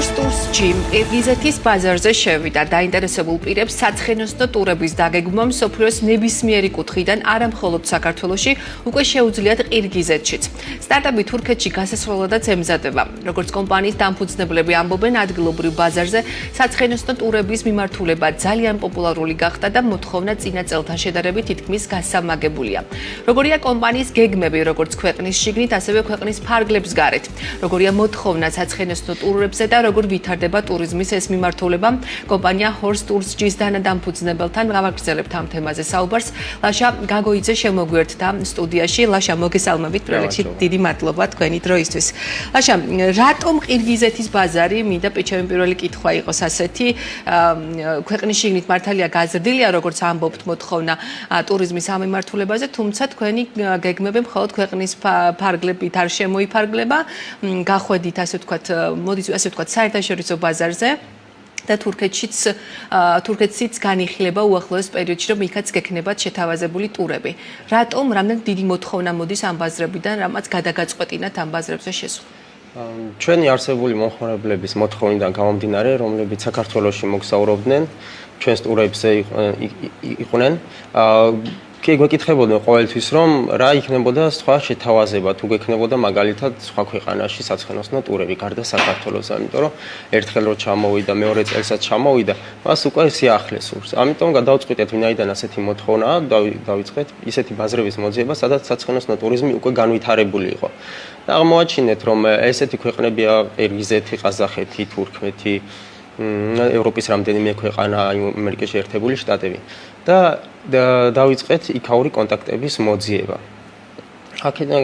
ჰორსტურსჯი ყირგიზეთის ბაზარზე შევიდა დაინტერესებულ პირებს საცხენოსნო ტურების დაგეგმვა მსოფლიოს ნებისმიერი კუთხიდან არა მხოლოდ საქართველოში, უკვე შეუძლიათ ყირგიზეთშიც. სტარტაპი თურქეთში გასასვლელადაც ემზადება. როგორც კომპანიის დამფუძნებლები ამბობენ, ადგილობრივ ბაზარზე საცხენოსნო ტურების მიმართულება ძალიან პოპულარული გახდა და მოთხოვნა წინა წელთან შედარებით თითქმის გასამაგებულია. როგორია კომპანიის გეგმები, როგორც ქვეყნის შიგნით, ასევე ქვეყნის ფარგლებს გარეთ. როგორია მოთხოვნა საცხენოსნო ტურებზე და როგორ ვითარდება ტურიზმის ეს მიმართულება. კომპანია ჰორსტურსჯის დამფუძნებელთან გავაგრძელებთ ამ თემაზე საუბარს. ლაშა გაგოიძე შემოგვიერთდა სტუდიაში. ლაშა, მოგესალმებით პროექტში. დიდი მადლობა თქვენი დროისთვის. ლაშა, რატომ ყირგიზეთის ბაზარი? მინდა პირველი კითხვა იყოს ასეთი. ქვეყნის შიგნით მართალია გაზრდილია, როგორც ამბობთ, მოთხოვნა ტურიზმის ამ მიმართულებაზე, თუმცა თქვენი გეგმები მხოლოდ ქვეყნის ფარგლებით არ შემოიფარგლება. გახვედით ასე ვთქვათ, მოდის ასე ვთქვათ, საერთაშორისო ბაზარზე და თურქეთშიც განიხილება უახლოეს პერიოდში, რომ იქაც გექნებათ შეთავაზებული ტურები. რატომ რამდენად დიდი მოთხოვნა მოდის ამ ბაზრებიდან, რამაც გადაგაწყვეტინათ ამ ბაზრებზე შესვლა? ჩვენი არსებული მომხმარებლების მოთხოვნიდან გამომდინარე, რომლებიც საქართველოში მოგზაურობდნენ, ჩვენს ტურებზე იყვნენ, კი გვეკითხებოდნენ ყოველთვის, რომ რა იქნებოდა სხვა შეთავაზება, თუ გექნებოდა მაგალითად სხვა ქვეყანაში საცხენოსნო ტურები, გარდა საქართველოს, იმიტომ რომ ერთხელ რო ჩამოვიდა, მეორე წელსაც ჩამოვიდა, მას უკვე სიახლე სურს. ამიტომ გადავწყვიტეთ, ვინაიდან ასეთი მოთხოვნაა, დავიწყეთ ისეთი ბაზრების მოძიება, სადაც საცხენოსნო ტურიზმი უკვე განვითარებული იყო. და აღმოაჩინეთ, რომ ესეთი ქვეყნებია ყირგიზეთი, ყაზახეთი, თურქმეთი, ევროპის რამდენიმე ქვეყანა, ამერიკის შეერთებული შტატები. და დავიწყეთ იქაური კონტაქტების მოძიება. აქედან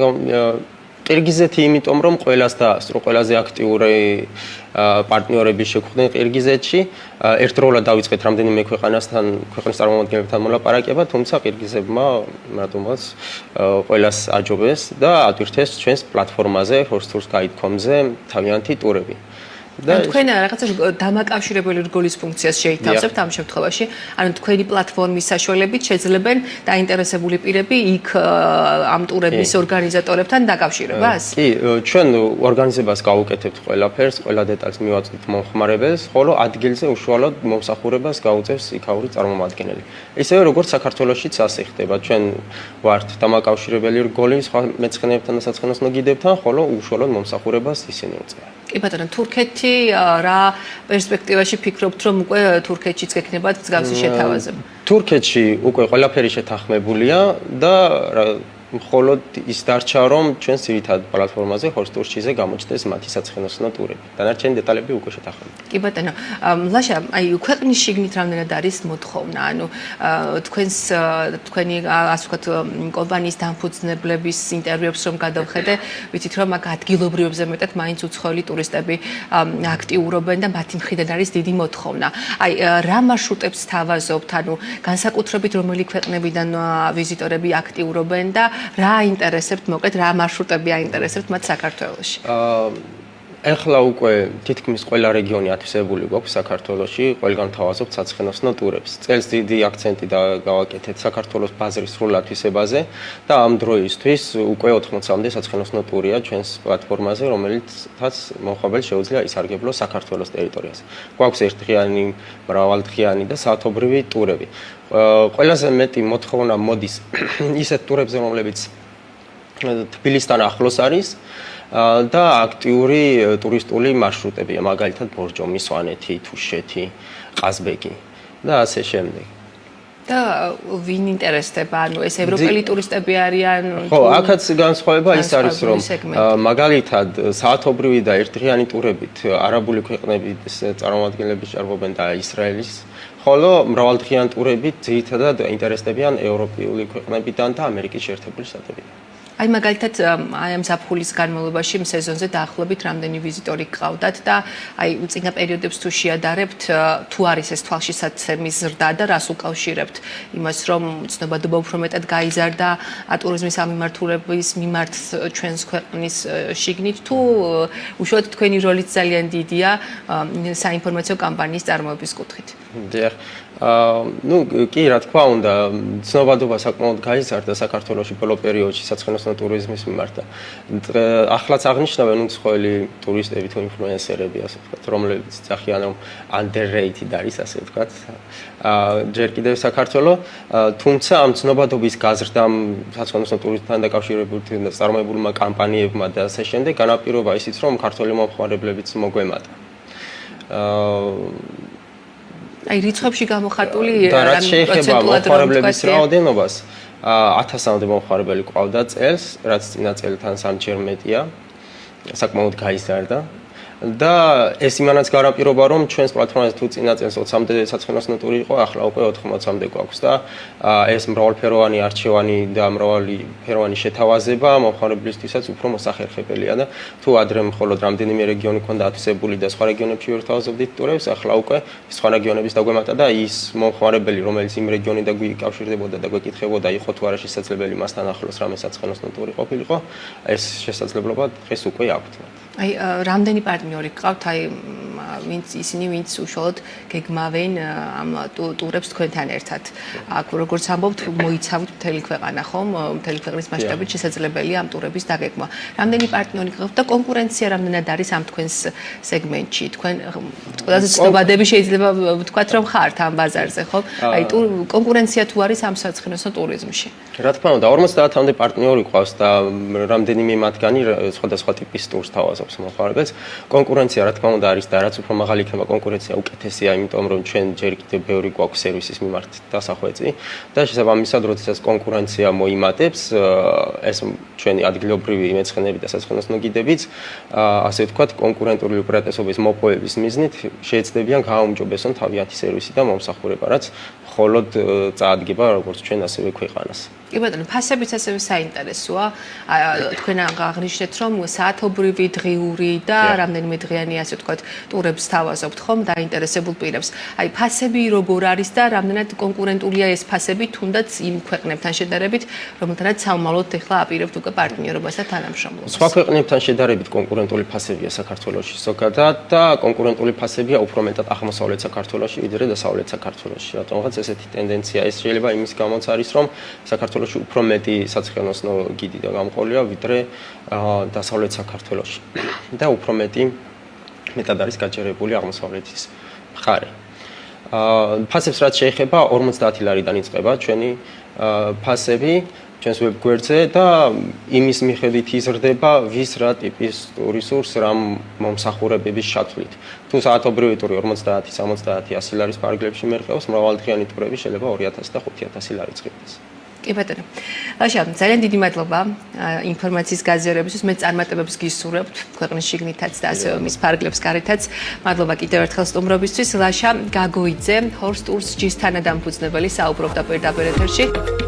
ყირგიზეთი იმიტომ რომ ყველას დაასწრო, ყველაზე აქტიური პარტნიორები შეხვდნენ ყირგიზეთში, ერთდროულად დავიწყეთ რამდენიმე ქვეყანასთან, ქვეყნის წარმომადგენლებთან მოლაპარაკება, თუმცა ყირგიზებმა რატომაც ყველას აჯობეს და ატვირთეს ჩვენს პლატფორმაზე horstours.com-ზე თავიანთი ტურები. თქვენ რაღაცა დამაკავშირებელი რგოლის ფუნქციას შეითავსებთ ამ შემთხვევაში, ანუ თქვენი პლატფორმის საშუალებით შეძლებენ დაინტერესებული პირები იქ ამ ტურების ორგანიზატორებთან დაკავშირებას? კი, ჩვენ ორგანიზებას გავუკეთებთ ყველაფერს, ყველა დეტალს მივაწვით მომხმარებელს, ხოლო ადგილზე უშუალოდ მომსახურებას გაუწევს იქაური წარმომადგენელი. ისევე როგორც საქართველოშიც ასე ხდება, ჩვენ ვართ დამაკავშირებელი რგოლი სხვა მეცხენეებთან და საცხენოსნო გიდებთან, ხოლო უშუალოდ მომსახურებას ისინი უწევენ. კი ბატონო, თურქეთი რა პერსპექტივაში ფიქრობთ, რომ უკვე თურქეთშიც გექნებათ მსგავსი შეთავაზება? თურქეთში უკვე ყველაფერი შეთანხმებულია და მხოლოდ ის დარჩა, რომ ჩვენს ძირითად პლატფორმაზე horstours.ზე გამოჩნდეს მათი საცხენოსნო ტურები. დანარჩენი დეტალები უკვე შეთანხმებულია. კი ბატონო, ლაშა, ქვეყნის შიგნით რამდენად არის მოთხოვნა? ანუ თქვენი ასე ვთქვათ კომპანიის დამფუძნებლების ინტერვიუებს რომ გადავხედე, ვიცით რომ აქ ადგილობრივებზე მეტად მაინც უცხოელი ტურისტები აქტიურობენ და მათი მხრიდან არის დიდი მოთხოვნა. რა მარშრუტებს თავაზობთ? ანუ განსაკუთრებით რომელი ქვეყნებიდან ვიზიტორები აქტიურობენ და რა აინტერესებთ, მოკლედ რა მარშრუტები აინტერესებთ მათ საქართველოში? ეხლა უკვე თითქმის ყველა რეგიონი ათვისებული გვაქვს საქართველოში, ყველგან თავაზობთ საცხენოსნო ტურებს. წელს დიდი აქცენტი გავაკეთეთ საქართველოს ბაზრის სრულ ათვისებაზე და ამ დროისთვის უკვე 80-მდე საცხენოსნო ტურია ჩვენს პლატფორმაზე, რომელიცაც მომხმარებელს შეუძლია ისარგებლოს საქართველოს ტერიტორიაზე. გვაქვს ერთდღიანი, მრავალდღიანი და საათობრივი ტურები. ყველაზე მეტი მოთხოვნა მოდის ისეთ ტურებზე, რომლებიც თბილისთან ახლოს არის და აქტიური ტურისტული მარშრუტებია, მაგალითად ბორჯომი, სვანეთი, თუშეთი, ყაზბეგი და ასე შემდეგ. და ვინ ინტერესდება? ანუ ეს ევროპელი ტურისტები არიან? ხო, აქაც განსხვავება ის არის, რომ მაგალითად საათობრივი და ერთდღიანი ტურებით არაბული ქვეყნების წარმომადგენლები ჭარბობენ და ისრაელის, ხოლო მრავალდღიანი ტურებით ძირითადად ინტერესდებიან ევროპული ქვეყნებიდან და ამერიკის შეერთებული შტატებიდან. აი მაგალითად ამ ზაფხულის განმავლობაში სეზონზე დაახლოებით რამდენი ვიზიტორი გყავდათ და აი წინა პერიოდებს თუ შეადარებთ, თუ არის ეს თვალშისაცემის ზრდა და რას უკავშირებთ იმას, რომ ცნობადობა უფრო მეტად გაიზარდა ტურიზმის ამ მიმართულების მიმართ ჩვენს ქვეყნის შიგნით, თუ უშუალოდ თქვენი როლიც ძალიან დიდია საინფორმაციო კამპანიის წარმოების კუთხით? დიახ, ну, კი, რა თქმა უნდა, ცნობადობა საკმაოდ გაიზარდა საქართველოში ბოლო პერიოდში საცხენოსნო ტურიზმის მიმართ. ახლაც აღნიშნავენ უცხოელი ტურისტები თუ ინფლუენსერები, ასე ვთქვათ, რომლებიც ძახიან, რომ underrated არის, ასე ვთქვათ. ჯერ კიდევ საქართველო, თუმცა ამ ცნობადობის გაზრდამ საცხენოსნო ტურიზმთან დაკავშირებული წარმოებულმა კამპანიებმა და ასე შემდეგ განაპირობა ისიც, რომ ქართველი მომხმარებლებიც მოგვემატა. აი რიცხვებში გამოხატული და რაც შეეხება მომხმარებლების რაოდენობას, 1000-მდე მომხმარებელი ყავდა წელს, რაც წინა წელთან სამჯერ მეტია, საკმაოდ გაიზარდა. და ეს იმანაც განაპირობა, რომ ჩვენს პლატფორმაზე თუ წინა წელს 20-მდე საცხენოსნო ტური იყო, ახლა უკვე 80-მდე გვაქვს და ეს მრავალფეროვანი არჩევანი და მრავალფეროვანი შეთავაზება მომხმარებლისთვისაც უფრო მოსახერხებელია და თუ ადრე მხოლოდ რამდენიმე რეგიონი ქონდა ათვისებული და სხვა რეგიონებში ვერ თავაზობდით ტურებს, ახლა უკვე სხვა რეგიონების დაგვემატა და ის მომხმარებელი, რომელიც იმ რეგიონიდან გვიკავშირდებოდა და გვეკითხებოდა, იყო თუ არა შესაძლებელი მასთან ახლოს რამე საცხენოსნო ტური ყოფილიყო, ეს შესაძლებლობა დღეს უკვე აქვთ. აი რამდენი პარტნიორი გყავთ აი ვინც უშუალოდ გეგმავენ ამ ტურებს თქვენთან ერთად აქ როგორც ამბობთ მოიცავთ მთელი ქვეყანა ხომ მთელი ქვეყნის მასშტაბით შესაძლებელია ამ ტურების დაგეგმა რამდენი პარტნიორი გყავთ და კონკურენცია რამდენად არის ამ თქვენს სეგმენტში თქვენ ყველაზე ცნობადები შეიძლება ვთქვათ რომ ხართ ამ ბაზარზე ხო აი კონკურენცია თუ არის ამ საცხენოსნო ტურიზმში რა თქმა უნდა 50-მდე პარტნიორი ყავს და რამდენიმე მათგანი სხვადასხვა ტიპის ტურს თავაზობს მომხმარებელს კონკურენცია რა თქმა უნდა არის და რაც უფრო მაღალი იქნება კონკურენცია უკეთესია იმიტომ რომ ჩვენ ჯერ კიდევ ბევრი გვაქვს სერვისის მიმართ დასახვეწი და შესაბამისად როდესაც კონკურენცია მოიმატებს ეს ჩვენი ადგილობრივი მეცხენები და საცხენოსნო გიდებიც ასე ვთქვათ კონკურენტული უპირატესობის მოპოვების მიზნით შეეცდებიან გააუმჯობესონ თავიანთი სერვისი და მომსახურება რაც მხოლოდ წაადგება როგორც ჩვენ ასევე ქვეყანას კი ბატონო, ფასებიც ასევე საინტერესოა. თქვენ აღნიშნეთ, რომ საათობრივი, დღიური და რამდენიმე დღიანი ასე ვთქვათ, ტურებს თავაზობთ ხომ დაინტერესებულ პირებს. აი, ფასები როგორ არის და რამდენად კონკურენტულია ეს ფასები, თუნდაც იმ ქვეყნებთან შედარებით, რომელთანაც სამომავლოდ ეხლა აპირებთ უკვე პარტნიორობას და თანამშრომლობას. სხვა ქვეყნებთან შედარებით კონკურენტული ფასებია საქართველოში ზოგადად და კონკურენტული ფასებია უფრო მეტად აღმოსავლეთ საქართველოში, ვიდრე დასავლეთ საქართველოში. რატომღაც ესეთი ტენდენცია ეს შეიძლება იმის გამოც არის, რომ საქართველოში უფრო მეტი საცხენოსნო გიდი და გამყოლია ვიდრე დასავლეთ საქართველოში და უფრო მეტად არის გაჯერებული აღმოსავლეთის მხარე. ფასებს რაც შეეხება 50 ლარიდან იწყება ჩვენი ფასები ჩვენს ვებგვერდზე და იმის მიხედვით იზრდება ვის რა ტიპის ტურიზმს რა მომსახურებების ჩათვლით. თუ საათობრივი ტური 50, 70, 100 ლარის ფარგლებში მერყეობს, მრავალდღიანი ტურები შეიძლება 2000 და 5000 ლარიც ღირდეს. კი ბატონო. ლაშა, ძალიან დიდი მადლობა ინფორმაციის გაზიარებისთვის. მე წარმატებებს გისურვებთ ქვეყნის შიგნითაც და ასევე მის ფარგლებს გარეთაც. მადლობა კიდევ ერთხელ სტუმრობისთვის. ლაშა გაგოიძე, Horse Tours ჯის თანადამფუძნებელი საუბრობდა პირდაპირ ეთერში.